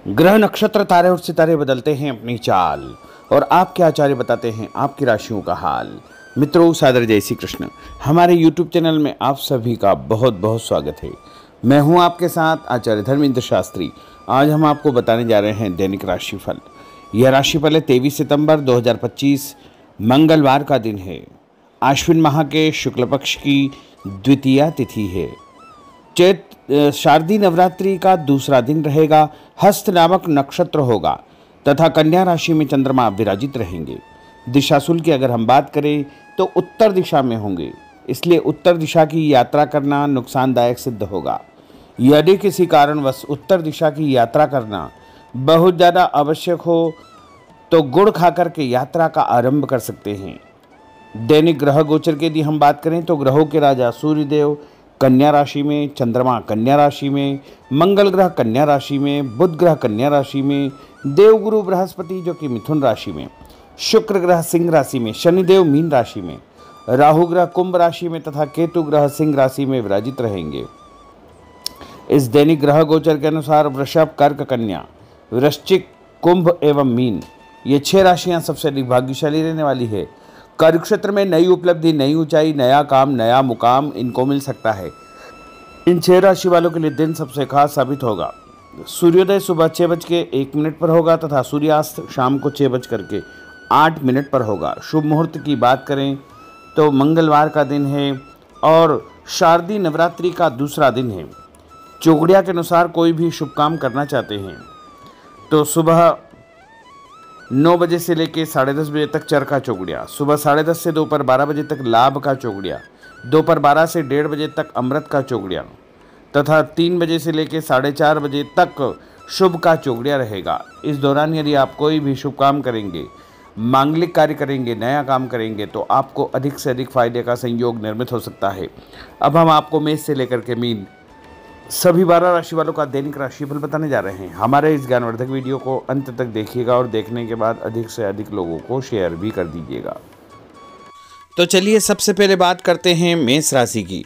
ग्रह नक्षत्र तारे और सितारे बदलते हैं अपनी चाल और आपके आचार्य बताते हैं आपकी राशियों का हाल। मित्रों, सादर जय श्री कृष्ण। हमारे YouTube चैनल में आप सभी का बहुत बहुत स्वागत है। मैं हूं आपके साथ आचार्य धर्मेंद्र शास्त्री। आज हम आपको बताने जा रहे हैं दैनिक राशिफल। यह राशिफल है 23 सितंबर 2025 मंगलवार का दिन है। आश्विन माह के शुक्ल पक्ष की द्वितीया तिथि है। शारदीय नवरात्रि का दूसरा दिन रहेगा। हस्त नामक नक्षत्र होगा तथा कन्या राशि में चंद्रमा विराजित रहेंगे। दिशाशूल की अगर हम बात करें तो उत्तर दिशा में होंगे, इसलिए उत्तर दिशा की यात्रा करना नुकसानदायक सिद्ध होगा। यदि किसी कारणवश उत्तर दिशा की यात्रा करना बहुत ज़्यादा आवश्यक हो तो गुड़ खाकर के यात्रा का आरंभ कर सकते हैं। दैनिक ग्रह गोचर की यदि हम बात करें तो ग्रहों के राजा सूर्यदेव कन्या राशि में, चंद्रमा कन्या राशि में, मंगल ग्रह कन्या राशि में, बुध ग्रह कन्या राशि में, देवगुरु बृहस्पति जो कि मिथुन राशि में, शुक्र ग्रह सिंह राशि में, शनिदेव मीन राशि में, राहु ग्रह कुंभ राशि में तथा केतु ग्रह सिंह राशि में विराजित रहेंगे। इस दैनिक ग्रह गोचर के अनुसार वृषभ, कर्क, कन्या, वृश्चिक, कुंभ एवं मीन ये 6 राशियां सबसे अधिक भाग्यशाली रहने वाली है। कार्यक्षेत्र में नई उपलब्धि, नई ऊंचाई, नया काम, नया मुकाम इनको मिल सकता है। इन 6 राशि वालों के लिए दिन सबसे खास साबित होगा। सूर्योदय सुबह 6:01 पर होगा तथा सूर्यास्त शाम को 6:08 पर होगा। शुभ मुहूर्त की बात करें तो मंगलवार का दिन है और शारदीय नवरात्रि का दूसरा दिन है। चौगड़िया के अनुसार कोई भी शुभ काम करना चाहते हैं तो सुबह 9 बजे से लेकर 10:30 बजे तक चरखा चौगड़िया, सुबह 10:30 से दोपहर 12 बजे तक लाभ का चौगड़िया, दोपहर 12 से 1:30 बजे तक अमृत का चौगड़िया तथा 3 बजे से लेकर 4:30 बजे तक शुभ का चौगड़िया रहेगा। इस दौरान यदि आप कोई भी शुभ काम करेंगे, मांगलिक कार्य करेंगे, नया काम करेंगे तो आपको अधिक से अधिक फायदे का संयोग निर्मित हो सकता है। अब हम आपको मेष से लेकर के मीन सभी 12 राशि वालों का दैनिक राशिफल बताने जा रहे हैं। हमारे इस ज्ञानवर्धक वीडियो को अंत तक देखिएगा और देखने के बाद अधिक से अधिक लोगों को शेयर भी कर दीजिएगा। तो चलिए सबसे पहले बात करते हैं मेष राशि की।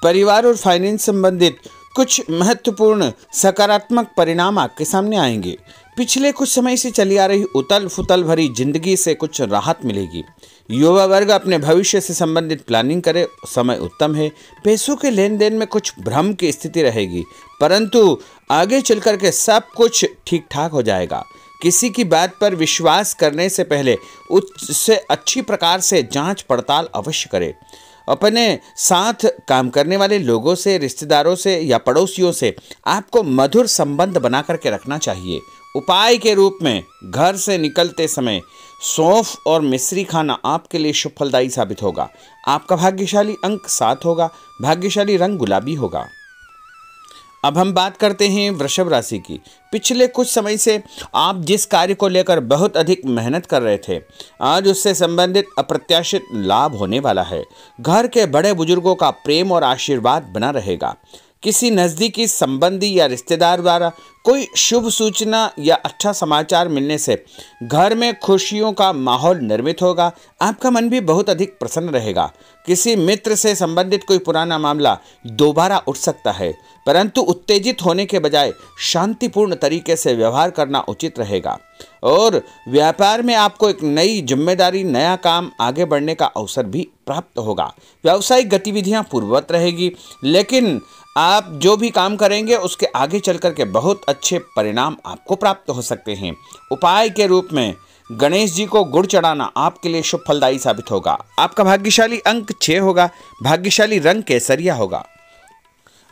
परिवार और फाइनेंस संबंधित कुछ महत्वपूर्ण सकारात्मक परिणाम आपके सामने आएंगे। पिछले कुछ समय से चली आ रही उतल फुतल भरी जिंदगी से कुछ राहत मिलेगी। युवा वर्ग अपने भविष्य से संबंधित प्लानिंग करे, समय उत्तम है। पैसों के लेन देन में कुछ भ्रम की स्थिति रहेगी, परंतु आगे चलकर के सब कुछ ठीक ठाक हो जाएगा। किसी की बात पर विश्वास करने से पहले उससे अच्छी प्रकार से जांच पड़ताल अवश्य करें। अपने साथ काम करने वाले लोगों से, रिश्तेदारों से या पड़ोसियों से आपको मधुर संबंध बना करके रखना चाहिए। उपाय के रूप में घर से निकलते समय सौंफ और मिश्री खाना आपके लिए शुभ फलदायी साबित होगा। आपका भाग्यशाली अंक 7 होगा। भाग्यशाली रंग गुलाबी होगा। अब हम बात करते हैं वृषभ राशि की। पिछले कुछ समय से आप जिस कार्य को लेकर बहुत अधिक मेहनत कर रहे थे, आज उससे संबंधित अप्रत्याशित लाभ होने वाला है। घर के बड़े बुजुर्गों का प्रेम और आशीर्वाद बना रहेगा। किसी नज़दीकी संबंधी या रिश्तेदार द्वारा कोई शुभ सूचना या अच्छा समाचार मिलने से घर में खुशियों का माहौल निर्मित होगा। आपका मन भी बहुत अधिक प्रसन्न रहेगा। किसी मित्र से संबंधित कोई पुराना मामला दोबारा उठ सकता है, परंतु उत्तेजित होने के बजाय शांतिपूर्ण तरीके से व्यवहार करना उचित रहेगा। और व्यापार में आपको एक नई जिम्मेदारी, नया काम, आगे बढ़ने का अवसर भी प्राप्त होगा। व्यावसायिक गतिविधियां पूर्ववत रहेगी, लेकिन आप जो भी काम करेंगे उसके आगे चल कर के बहुत अच्छे परिणाम आपको प्राप्त हो सकते हैं। उपाय के रूप में गणेश जी को गुड़ चढ़ाना आपके लिए शुभ फलदायी साबित होगा। आपका भाग्यशाली अंक 6 होगा। भाग्यशाली रंग केसरिया होगा।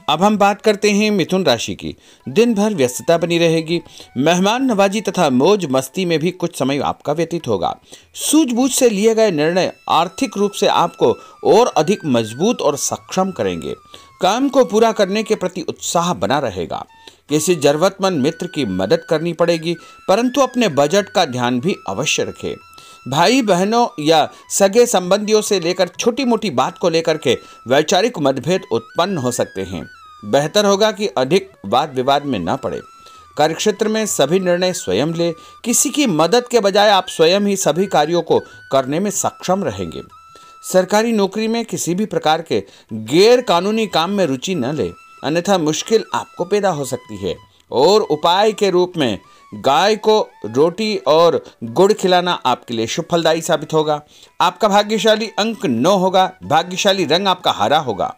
अब हम बात करते हैं मिथुन राशि की। दिन भर व्यस्तता बनी रहेगी। मेहमान नवाजी तथा मौज मस्ती में भी कुछ समय आपका व्यतीत होगा। सूझबूझ से लिए गए निर्णय आर्थिक रूप से आपको और अधिक मजबूत और सक्षम करेंगे। काम को पूरा करने के प्रति उत्साह बना रहेगा। किसी जरूरतमंद मित्र की मदद करनी पड़ेगी, परंतु अपने बजट का ध्यान भी अवश्य रखें। भाई बहनों या सगे संबंधियों से लेकर छोटी मोटी बात को लेकर के वैचारिक मतभेद उत्पन्न हो सकते हैं। बेहतर होगा कि अधिक वाद विवाद में न पड़े। कार्यक्षेत्र में सभी निर्णय स्वयं ले। किसी की मदद के बजाय आप स्वयं ही सभी कार्यों को करने में सक्षम रहेंगे। सरकारी नौकरी में किसी भी प्रकार के गैर कानूनी काम में रुचि न ले, अन्यथा मुश्किल आपको पैदा हो सकती है। और उपाय के रूप में गाय को रोटी और गुड़ खिलाना आपके लिए शुभ फलदायी साबित होगा। आपका भाग्यशाली अंक 9 होगा। भाग्यशाली रंग आपका हरा होगा।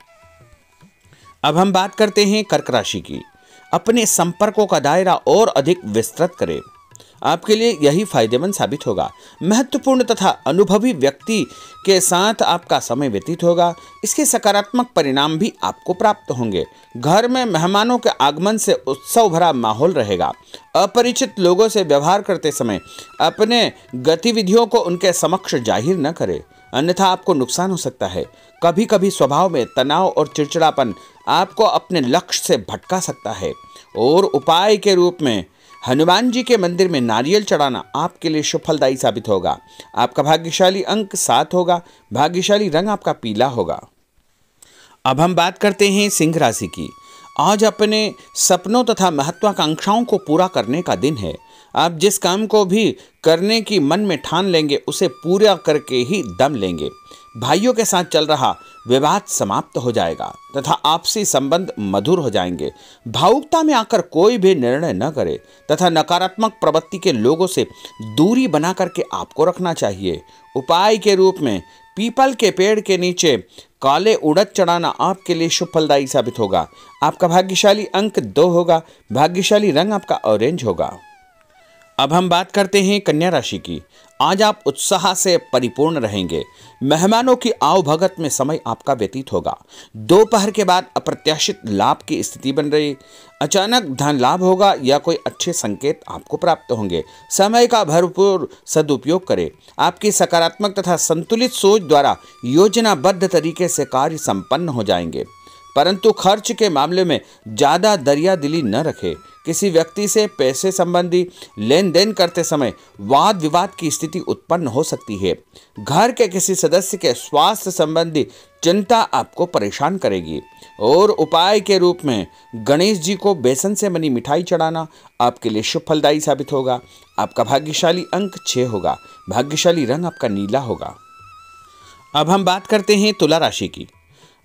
अब हम बात करते हैं कर्क राशि की। अपने संपर्कों का दायरा और अधिक विस्तृत करें, आपके लिए यही फायदेमंद साबित होगा। महत्वपूर्ण तथा अनुभवी व्यक्ति के साथ आपका समय व्यतीत होगा। इसके सकारात्मक परिणाम भी आपको प्राप्त होंगे। घर में मेहमानों के आगमन से उत्सव भरा माहौल रहेगा। अपरिचित लोगों से व्यवहार करते समय अपने गतिविधियों को उनके समक्ष जाहिर न करें, अन्यथा आपको नुकसान हो सकता है। कभी कभी स्वभाव में तनाव और चिड़चिड़ापन आपको अपने लक्ष्य से भटका सकता है। और उपाय के रूप में हनुमान जी के मंदिर में नारियल चढ़ाना आपके लिए शुभ फलदायी साबित होगा। आपका भाग्यशाली अंक 7 होगा। भाग्यशाली रंग आपका पीला होगा। अब हम बात करते हैं सिंह राशि की। आज अपने सपनों तथा महत्वाकांक्षाओं को पूरा करने का दिन है। आप जिस काम को भी करने की मन में ठान लेंगे उसे पूरा करके ही दम लेंगे। भाइयों के साथ चल रहा विवाद समाप्त हो जाएगा तथा आपसी संबंध मधुर हो जाएंगे। भावुकता में आकर कोई भी निर्णय न करे तथा नकारात्मक प्रवृत्ति के लोगों से दूरी बना करके आपको रखना चाहिए। उपाय के रूप में पीपल के पेड़ के नीचे काले उड़द चढ़ाना आपके लिए शुभ फलदायी साबित होगा। आपका भाग्यशाली अंक 2 होगा। भाग्यशाली रंग आपका ऑरेंज होगा। अब हम बात करते हैं कन्या राशि की। आज आप उत्साह से परिपूर्ण रहेंगे। मेहमानों की आवभगत में समय आपका व्यतीत होगा। दोपहर के बाद अप्रत्याशित लाभ की स्थिति बन रही। अचानक धन लाभ होगा या कोई अच्छे संकेत आपको प्राप्त होंगे। समय का भरपूर सदुपयोग करें। आपकी सकारात्मक तथा संतुलित सोच द्वारा योजनाबद्ध तरीके से कार्य संपन्न हो जाएंगे, परंतु खर्च के मामले में ज़्यादा दरियादिली न रखें। किसी व्यक्ति से पैसे संबंधी लेन देन करते समय वाद विवाद की स्थिति उत्पन्न हो सकती है। घर के किसी सदस्य के स्वास्थ्य संबंधी चिंता आपको परेशान करेगी। और उपाय के रूप में गणेश जी को बेसन से बनी मिठाई चढ़ाना आपके लिए शुभ फलदायी साबित होगा। आपका भाग्यशाली अंक 6 होगा। भाग्यशाली रंग आपका नीला होगा। अब हम बात करते हैं तुला राशि की।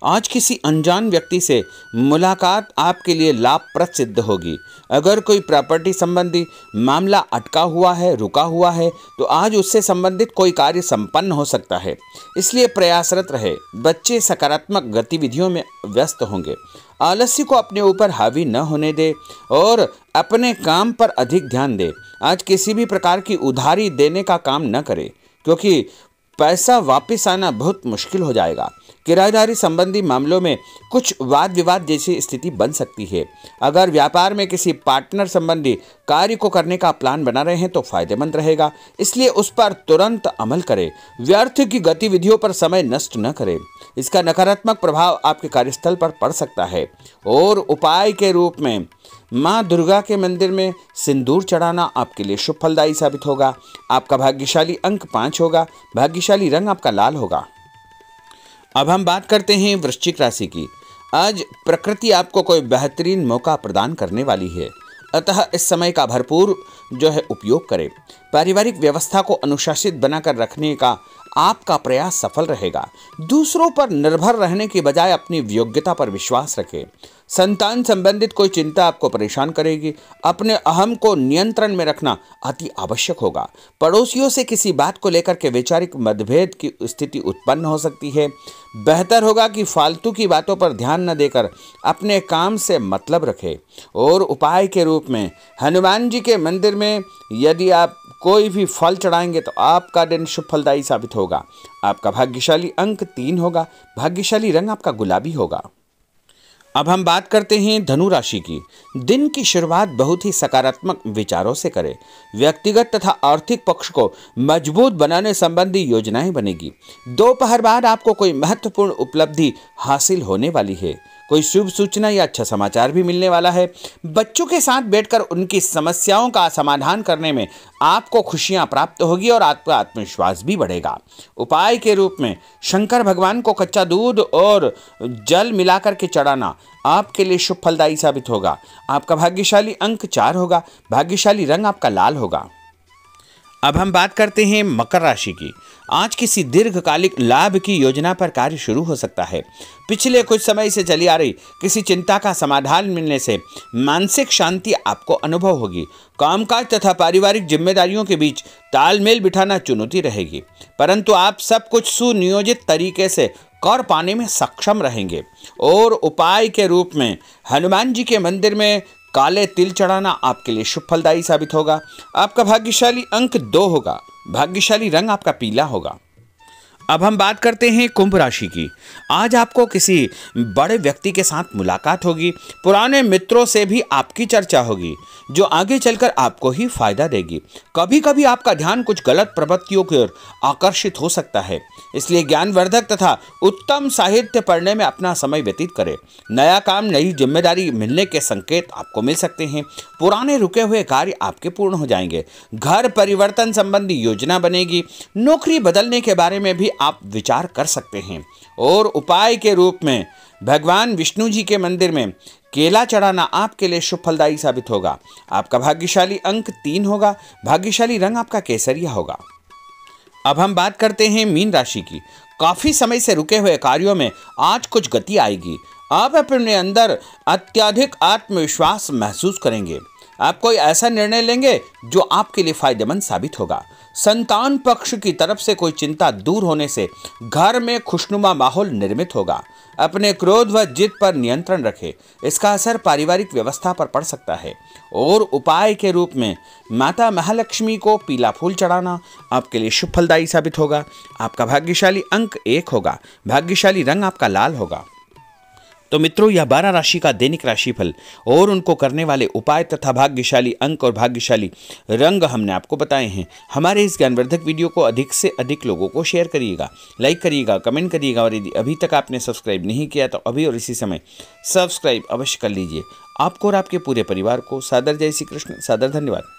आज किसी अनजान व्यक्ति से मुलाकात आपके लिए लाभप्रद सिद्ध होगी। अगर कोई प्रॉपर्टी संबंधी मामला अटका हुआ है, रुका हुआ है, तो आज उससे संबंधित कोई कार्य संपन्न हो सकता है, इसलिए प्रयासरत रहे। बच्चे सकारात्मक गतिविधियों में व्यस्त होंगे। आलस्य को अपने ऊपर हावी न होने दे और अपने काम पर अधिक ध्यान दे। आज किसी भी प्रकार की उधारी देने का काम न करे, क्योंकि पैसा वापस आना बहुत मुश्किल हो जाएगा। किराएदारी संबंधी मामलों में कुछ वाद विवाद जैसी स्थिति बन सकती है। अगर व्यापार में किसी पार्टनर संबंधी कार्य को करने का प्लान बना रहे हैं तो फायदेमंद रहेगा, इसलिए उस पर तुरंत अमल करें। व्यर्थ की गतिविधियों पर समय नष्ट न करें, इसका नकारात्मक प्रभाव आपके कार्यस्थल पर पड़ सकता है। और उपाय के रूप में माँ दुर्गा के मंदिर में सिंदूर चढ़ाना आपके लिए शुभ फलदायी साबित होगा। आपका भाग्यशाली अंक 5 होगा। भाग्यशाली रंग आपका लाल होगा। अब हम बात करते हैं वृश्चिक राशि की। आज प्रकृति आपको कोई बेहतरीन मौका प्रदान करने वाली है, अतः इस समय का भरपूर उपयोग करें। पारिवारिक व्यवस्था को अनुशासित बनाकर रखने का आपका प्रयास सफल रहेगा। दूसरों पर निर्भर रहने की बजाय अपनी योग्यता पर विश्वास रखें। संतान संबंधित कोई चिंता आपको परेशान करेगी। अपने अहम को नियंत्रण में रखना अति आवश्यक होगा। पड़ोसियों से किसी बात को लेकर के वैचारिक मतभेद की स्थिति उत्पन्न हो सकती है। बेहतर होगा कि फालतू की बातों पर ध्यान न देकर अपने काम से मतलब रखें। और उपाय के रूप में हनुमान जी के मंदिर में यदि आप कोई भी फल चढ़ाएंगे तो आपका दिन शुभ फलदायी साबित होगा। आपका भाग्यशाली अंक 3 होगा। भाग्यशाली रंग आपका गुलाबी होगा। अब हम बात करते हैं धनु राशि की। दिन की शुरुआत बहुत ही सकारात्मक विचारों से करें। व्यक्तिगत तथा आर्थिक पक्ष को मजबूत बनाने संबंधी योजनाएं बनेगी। दोपहर बाद आपको कोई महत्वपूर्ण उपलब्धि हासिल होने वाली है। कोई शुभ सूचना या अच्छा समाचार भी मिलने वाला है। बच्चों के साथ बैठकर उनकी समस्याओं का समाधान करने में आपको खुशियां प्राप्त होगी और आपका आत्मविश्वास भी बढ़ेगा। उपाय के रूप में शंकर भगवान को कच्चा दूध और जल मिलाकर के चढ़ाना आपके लिए शुभ फलदायी साबित होगा। आपका भाग्यशाली अंक 4 होगा। भाग्यशाली रंग आपका लाल होगा। अब हम बात करते हैं मकर राशि की। आज किसी दीर्घकालिक लाभ की योजना पर कार्य शुरू हो सकता है। पिछले कुछ समय से चली आ रही किसी चिंता का समाधान मिलने से मानसिक शांति आपको अनुभव होगी। कामकाज तथा पारिवारिक जिम्मेदारियों के बीच तालमेल बिठाना चुनौती रहेगी, परंतु आप सब कुछ सुनियोजित तरीके से कर पाने में सक्षम रहेंगे। और उपाय के रूप में हनुमान जी के मंदिर में काले तिल चढ़ाना आपके लिए शुभ फलदायी साबित होगा। आपका भाग्यशाली अंक 2 होगा। भाग्यशाली रंग आपका पीला होगा। अब हम बात करते हैं कुंभ राशि की। आज आपको किसी बड़े व्यक्ति के साथ मुलाकात होगी। पुराने मित्रों से भी आपकी चर्चा होगी, जो आगे चलकर आपको ही फायदा देगी। कभी कभी आपका ध्यान कुछ गलत प्रवृत्तियों की ओर आकर्षित हो सकता है, इसलिए ज्ञानवर्धक तथा उत्तम साहित्य पढ़ने में अपना समय व्यतीत करें। नया काम, नई जिम्मेदारी मिलने के संकेत आपको मिल सकते हैं। पुराने रुके हुए कार्य आपके पूर्ण हो जाएंगे। घर परिवर्तन संबंधी योजना बनेगी। नौकरी बदलने के बारे में भी आप विचार कर सकते हैं। और उपाय के रूप में भगवान विष्णु जी के मंदिर में केला चढ़ाना आपके लिए शुभ फलदायी साबित होगा। आपका भाग्यशाली अंक 3 होगा। भाग्यशाली रंग आपका केसरिया होगा। अब हम बात करते हैं मीन राशि की। काफी समय से रुके हुए कार्यों में आज कुछ गति आएगी। आप अपने अंदर अत्यधिक आत्मविश्वास महसूस करेंगे। आप कोई ऐसा निर्णय लेंगे जो आपके लिए फायदेमंद साबित होगा। संतान पक्ष की तरफ से कोई चिंता दूर होने से घर में खुशनुमा माहौल निर्मित होगा। अपने क्रोध व जिद पर नियंत्रण रखें, इसका असर पारिवारिक व्यवस्था पर पड़ सकता है। और उपाय के रूप में माता महालक्ष्मी को पीला फूल चढ़ाना आपके लिए शुभ फलदायी साबित होगा। आपका भाग्यशाली अंक 1 होगा। भाग्यशाली रंग आपका लाल होगा। तो मित्रों, यह 12 राशि का दैनिक राशिफल और उनको करने वाले उपाय तथा भाग्यशाली अंक और भाग्यशाली रंग हमने आपको बताए हैं। हमारे इस ज्ञानवर्धक वीडियो को अधिक से अधिक लोगों को शेयर करिएगा, लाइक करिएगा, कमेंट करिएगा। और यदि अभी तक आपने सब्सक्राइब नहीं किया तो अभी और इसी समय सब्सक्राइब अवश्य कर लीजिए। आपको और आपके पूरे परिवार को सादर जय श्री कृष्ण, सादर धन्यवाद।